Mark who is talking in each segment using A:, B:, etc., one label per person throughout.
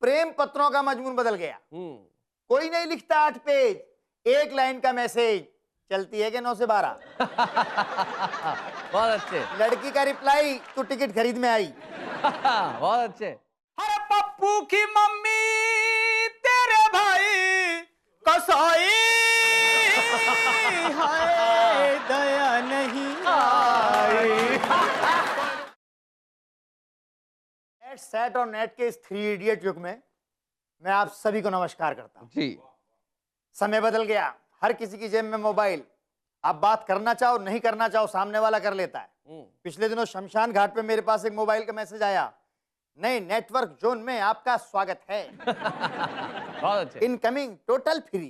A: प्रेम पत्रों का मजमून बदल गया। कोई नहीं लिखता 8 पेज, 1 लाइन का मैसेज। चलती है कि 9 से 12।
B: बहुत अच्छे।
A: लड़की का रिप्लाई, तू टिकट खरीद में आई।
B: बहुत अच्छे।
C: अरे पप्पू की मम्मी तेरे भाई कसाई, हाय दया नहीं आई।
A: नेट सेट और नेट के इस 3 इडियट युग में मैं आप सभी को नमस्कार करता हूं।
B: जी।
A: समय बदल गया, हर किसी की जेब में मोबाइल। आप बात करना चाहो नहीं करना चाहो सामने वाला कर लेता है। पिछले दिनों शमशान घाट पे मेरे पास एक मोबाइल का मैसेज आया, नए नेटवर्क जोन में आपका स्वागत है।
B: बहुत अच्छे।
A: Incoming total free.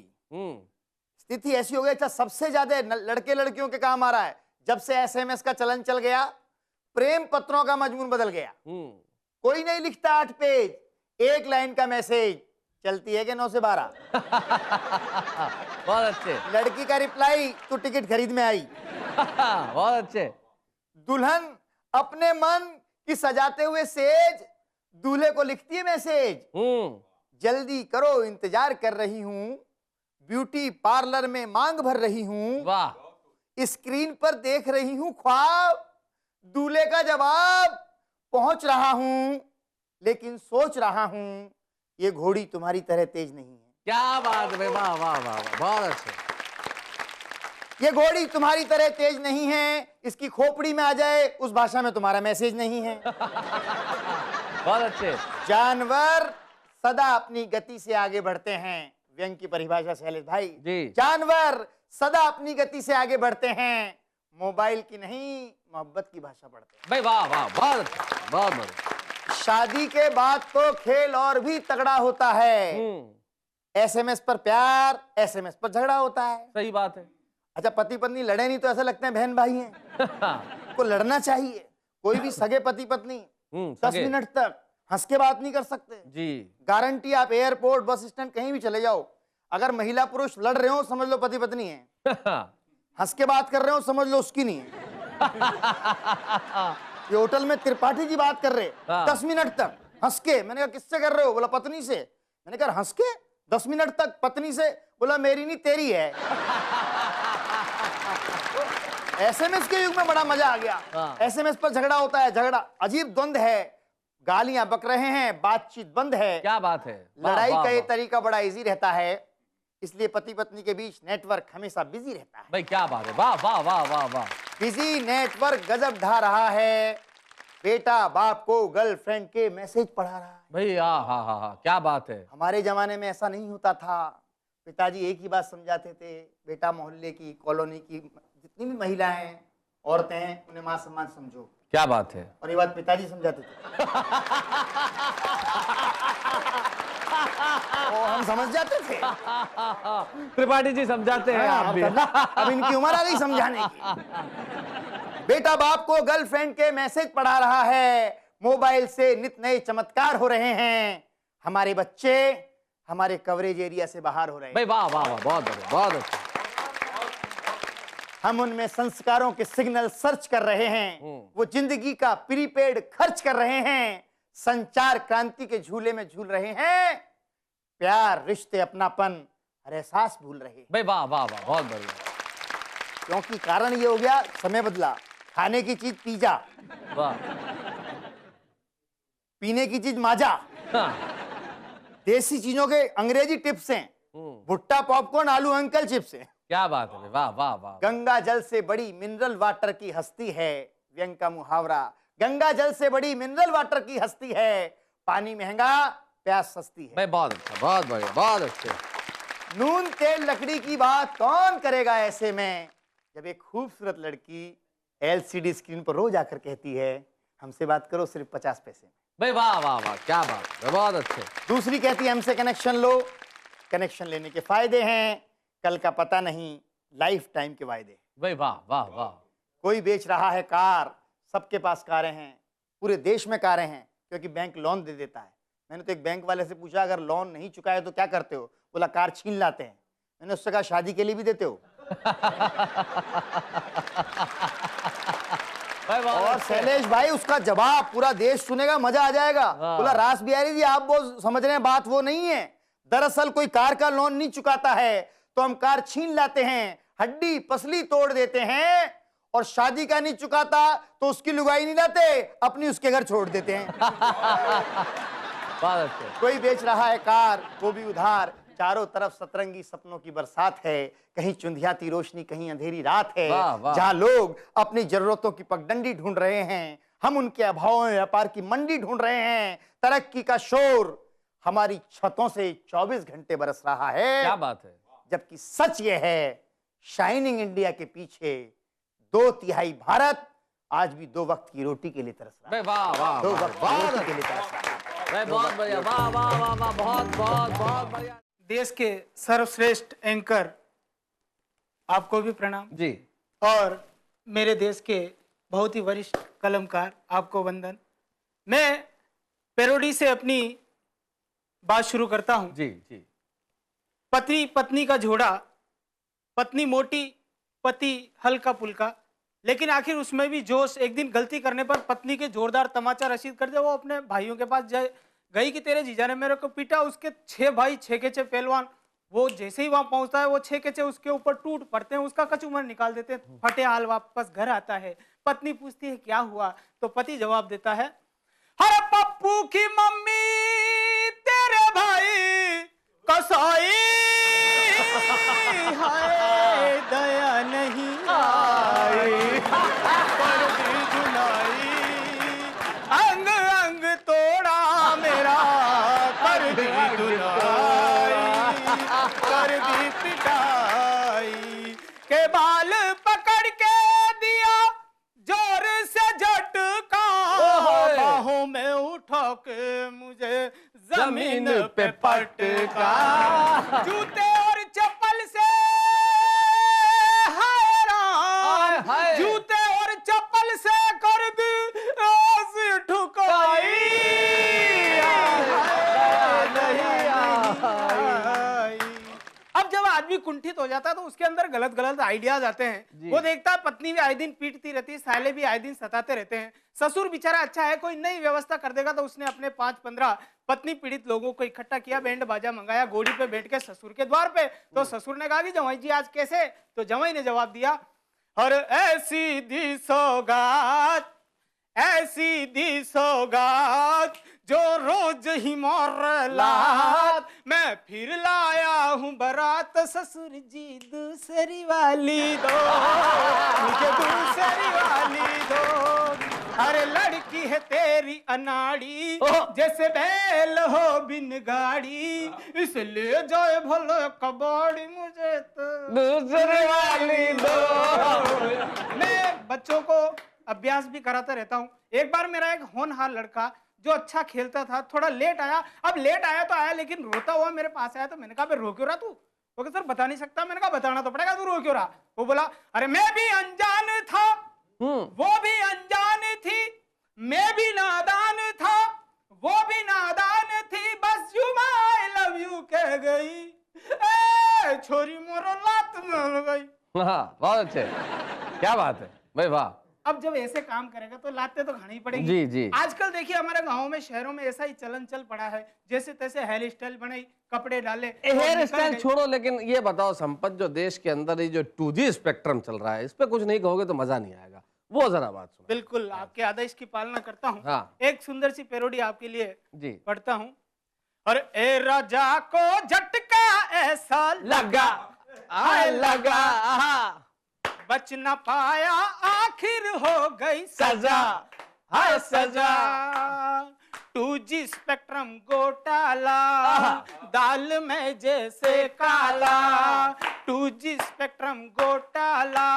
A: स्थिति ऐसी हो गई, अच्छा सबसे ज्यादा लड़के लड़कियों के काम आ रहा है। जब से एसएमएस का चलन चल गया, प्रेम पत्रों का मजमून बदल गया। कोई नहीं लिखता 8 पेज, 1 लाइन का मैसेज। चलती है कि 9 से 12।
B: बहुत अच्छे।
A: लड़की का रिप्लाई, तू टिकट खरीद में आई।
B: बहुत अच्छे।
A: दुल्हन अपने मन की सजाते हुए सेज दूल्हे को लिखती है मैसेज, जल्दी करो इंतजार कर रही हूं, ब्यूटी पार्लर में मांग भर रही हूं,
B: वाह।
A: स्क्रीन पर देख रही हूं ख्वाब, दूल्हे का जवाब पहुंच रहा हूं, लेकिन सोच रहा हूं ये घोड़ी तुम्हारी तरह तेज नहीं है।
B: क्या बात है, वाह वाह वाह, बहुत अच्छे।
A: ये घोड़ी तुम्हारी तरह तेज नहीं है, इसकी खोपड़ी में आ जाए उस भाषा में तुम्हारा मैसेज नहीं है।
B: बहुत अच्छे।
A: जानवर सदा अपनी गति से आगे बढ़ते हैं, व्यंग की परिभाषा शैलेश भाई
B: जी।
A: जानवर सदा अपनी गति से आगे बढ़ते हैं, मोबाइल की नहीं मोहब्बत की भाषा पढ़ते हैं।
B: भाई वाह वाह, बहुत अच्छा, बहुत बढ़िया।
A: शादी के बाद तो खेल और भी तगड़ा होता है। एसएमएस पर प्यार, एसएमएस पर झगड़ा होता है।
B: सही बात है।
A: अच्छा पति पत्नी लड़े नहीं तो ऐसा लगता है बहन भाई हैं। को लड़ना चाहिए। कोई भी सगे पति पत्नी 10 मिनट तक हंस के बात नहीं कर सकते
B: जी।
A: गारंटी, आप एयरपोर्ट बस स्टैंड कहीं भी चले जाओ, अगर महिला पुरुष लड़ रहे हो समझ लो पति पत्नी है। हंस के बात कर रहे हो समझ लो उसकी नहीं है। ये होटल में त्रिपाठी जी बात कर रहे 10 मिनट तक हंस के। मैंने कहा किससे कर रहे हो? बोला पत्नी से। मैंने कहा हंस के 10 मिनट तक पत्नी से? बोला मेरी नहीं तेरी है। एसएमएस के युग में बड़ा मजा आ गया। एसएमएस पर झगड़ा होता है, झगड़ा अजीब द्वंद्व है, गालियां बक रहे हैं, बातचीत बंद है।
B: क्या बात है।
A: लड़ाई का ये तरीका बड़ा इजी रहता है, इसलिए पति पत्नी के बीच नेटवर्क हमेशा बिजी रहता है।
B: भाई क्या बात है, वाह वाह वाह वाह वाह।
A: बिजी नेटवर्क गजब ढा रहा है, बेटा बाप को गर्लफ्रेंड के मैसेज पढ़ा रहा है।
B: भाई हाँ, क्या बात है।
A: हमारे जमाने में ऐसा नहीं होता था। पिताजी एक ही बात समझाते थे, बेटा मोहल्ले की कॉलोनी की जितनी भी महिलाएं हैं, औरतें हैं, उन्हें मां सम्मान समझो।
B: क्या बात है।
A: और ये बात पिताजी समझाते थे। और हम समझ जाते थे।
B: त्रिपाठी जी समझाते हैं आप भी।
A: अब इनकी उम्र आ गई समझाने की। बेटा बाप को गर्लफ्रेंड के मैसेज पढ़ा रहा है, मोबाइल से नित नए चमत्कार हो रहे हैं, हमारे बच्चे हमारे कवरेज एरिया से बाहर हो रहे हैं।
B: भाई वाह वाह वाह, बहुत बढ़िया, बहुत अच्छा।
A: हम उनमें संस्कारों के सिग्नल सर्च कर रहे हैं, वो जिंदगी का प्रीपेड खर्च कर रहे हैं, संचार क्रांति के झूले में झूल रहे हैं, प्यार रिश्ते अपनापन और एहसास भूल रहे हैं।
B: भाई वाह वाह वाह, बहुत बढ़िया।
A: क्योंकि कारण ये हो गया, समय बदला। खाने की चीज पिज्जा,
B: वाह।
A: पीने की चीज माजा, देसी चीजों के अंग्रेजी टिप्स हैं, भुट्टा पॉपकॉर्न आलू अंकल चिप्स हैं।
B: क्या बात है, वाह वाह वाह।
A: गंगा जल से बड़ी मिनरल वाटर की हस्ती है, व्यंग का मुहावरा। गंगा जल से बड़ी मिनरल वाटर की हस्ती है, पानी महंगा प्यास सस्ती है।
B: भाई बहुत अच्छा, बहुत बढ़िया, बहुत अच्छे।
A: नून तेल लकड़ी की बात कौन करेगा ऐसे में, जब एक खूबसूरत लड़की एलसीडी स्क्रीन पर रोज आकर कहती है हमसे बात करो सिर्फ 50 पैसे में।
B: भाई वाह वाह वाह, क्या बात है, बहुत अच्छे।
A: दूसरी कहती है हमसे कनेक्शन लो, कनेक्शन लेने के फायदे हैं, कल का पता नहीं, लाइफ टाइम के वायदे।
B: भाई वाह वाह वाह।
A: कोई बेच रहा है कार, सबके पास कारें हैं, पूरे देश में कारें हैं, क्योंकि बैंक लोन दे देता है। मैंने तो एक बैंक वाले से पूछा अगर लोन नहीं चुकाए तो क्या करते हो? बोला कार छीन लाते हैं। मैंने उससे कहा शादी के लिए भी देते हो?
B: भाई बहुत
A: और
B: अच्छे।
A: शैलेश भाई उसका जवाब पूरा देश सुनेगा, मजा आ जाएगा।
B: हाँ।
A: बोला रास बिहारी जी आप वो समझ रहे हैं, बात वो नहीं है। दरअसल कोई कार का लोन नहीं चुकाता है तो हम कार छीन लाते हैं, हड्डी पसली तोड़ देते हैं, और शादी का नहीं चुकाता तो उसकी लुगाई नहीं लाते, अपनी उसके घर छोड़ देते हैं।
B: बहुत अच्छे।
A: कोई बेच रहा है कार, वो भी उधार, चारों तरफ सतरंगी सपनों की बरसात है, कहीं चुंधियाती रोशनी कहीं अंधेरी रात है।
B: वाह, वाह।
A: जहां लोग अपनी जरूरतों की पगडंडी ढूंढ रहे हैं, हम उनके अभाव में व्यापार की मंडी ढूंढ रहे हैं। तरक्की का शोर हमारी छतों से 24 घंटे बरस रहा है।
B: क्या बात है।
A: जबकि सच ये है, शाइनिंग इंडिया के पीछे 2/3 भारत आज भी 2 वक्त की रोटी के लिए तरस रहा
B: भाई वाह वाह
A: है। 2
B: वाह,
A: वक्त की
B: बहुत
A: रोटी के लिए तरस रहा है।
B: भाई बहुत बढ़िया, वाह वाह वाह वाह, बहुत बहुत बहुत बढ़िया।
C: देश के सर्वश्रेष्ठ एंकर आपको भी प्रणाम,
B: जी
C: और मेरे देश के बहुत ही वरिष्ठ कलमकार आपको वंदन। मैं पैरोडी से अपनी बात शुरू करता हूं।
B: जी जी।
C: पति पत्नी का जोड़ा, पत्नी मोटी, पति हल्का पुल्का, लेकिन आखिर उसमें भी जोश। एक दिन गलती करने पर पत्नी के जोरदार तमाचा रसीद कर दे। वो अपने भाइयों के पास गई कि तेरे जीजा ने मेरे को पीटा। उसके 6 भाई 6 के 6 पहलवान, वो जैसे ही वहां पहुंचता है वो 6 के 6 उसके ऊपर टूट पड़ते हैं, उसका कचूमर निकाल देते हैं। फटे हाल वापस घर आता है। पत्नी पूछती है क्या हुआ, तो पति जवाब देता है, अरे पप्पू की मम्मी तेरे भाई कसाई, हाय दया नहीं आई, कर दी धुलाई, अंग अंग तोड़ा मेरा, कर दी धुलाई, कर दी पिटाई, के बाल पकड़ के दिया जोर से झटका, बाहों में उठा के मुझे जमीन पे पटका, जूते और चप्पल से हैरान,
B: हाय।
C: जूते और चप्पल से कर दी ऐसी ठुकाई, अब जब आदमी कुंठित हो जाता है तो उसके अंदर गलत गलत आइडियाज आते हैं। वो देखता है पत्नी भी आए दिन पीटती रहती है, साले भी आए दिन सताते रहते हैं, ससुर बेचारा अच्छा है कोई नई व्यवस्था कर देगा, तो उसने अपने 5-15 पत्नी पीड़ित लोगों को इकट्ठा किया, बैंड बाजा मंगाया, घोड़ी पे बैठ के ससुर के द्वार पे। तो ससुर ने कहा कि जवाई जी आज कैसे, तो जवाई ने जवाब दिया, और ऐसी दी सौगात, ऐसी दी सौगात जो रोज ही मोर लात, मैं फिर लाया हूं बारात, ससुर जी दूसरी वाली दो, मुझे दूसरी वाली दो, अरे लड़की है तेरी अनाड़ी, जैसे बैल हो बिन गाड़ी, इसलिए जाए भले कबाड़ी, मुझे तो
B: दूसरी वाली दो।
C: मैं बच्चों को अभ्यास भी कराता रहता हूँ। एक बार मेरा एक होनहार लड़का जो अच्छा खेलता था थोड़ा लेट आया, अब लेट आया तो आया लेकिन रोता हुआ मेरे पास आया, तो मैंने कहा रो क्यों रहा तू? वो सर बता नहीं सकता। मैंने कहा बताना तो पड़ेगा, तू रो क्यों रहा? वो बोला अरे मैं भी अनजान था, वो भी अनजान थी, मैं भी नादान था, वो भी नादान थी, बस यू आई लव यू कह गई, ए छोरी मोरो लात मिल गई।
B: हाँ बहुत अच्छे, क्या बात है भाई वाह।
C: अब जब ऐसे काम करेगा तो लाते तो खानी पड़ेगी।
B: जी जी।
C: आजकल देखिए हमारे गांवों में शहरों में ऐसा ही चलन चल पड़ा है, जैसे तैसे हेयर स्टाइल बनाई, कपड़े डाले,
B: हेयर स्टाइल छोड़ो, लेकिन ये बताओ संपत, जो देश के अंदर ये जो 2G स्पेक्ट्रम चल रहा है, इस पे कुछ नहीं कहोगे तो मजा नहीं आएगा, वो जरा बात सुनो।
C: बिल्कुल आपके आदेश की पालना करता हूँ।
B: हाँ।
C: एक सुंदर सी पैरोडी आपके लिए
B: जी
C: पढ़ता हूँ। और ए राजा को झटका ऐसा
B: लगा, आए लगा,
C: बच न पाया, आखिर हो गई सजा, हाय सजा। 2G स्पेक्ट्रम घोटाला, दाल में जैसे काला, 2G स्पेक्ट्रम घोटाला,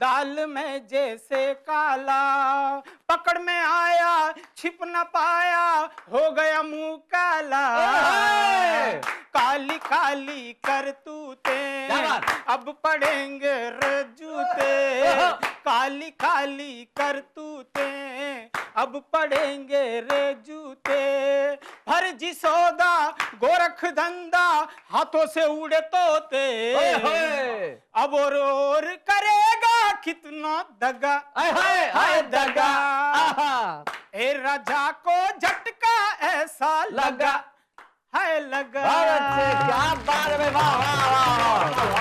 C: दाल में जैसे काला, पकड़ में आया छिप न पाया, हो गया मुंह काला, काली काली करतूतें अब पड़ेंगे रे जूते, काली काली करतूतें अब पड़ेंगे रे जूते, फर्जी सौदा गोरख धंधा हाथों से उड़े तोते, अब और करेगा कितना दगा,
B: हाय हाय हाय दगा, आहा,
C: ए राजा को झटका ऐसा लगा, हाय लगा।
B: बहुत अच्छे, क्या बात है, वाह वाह वाह।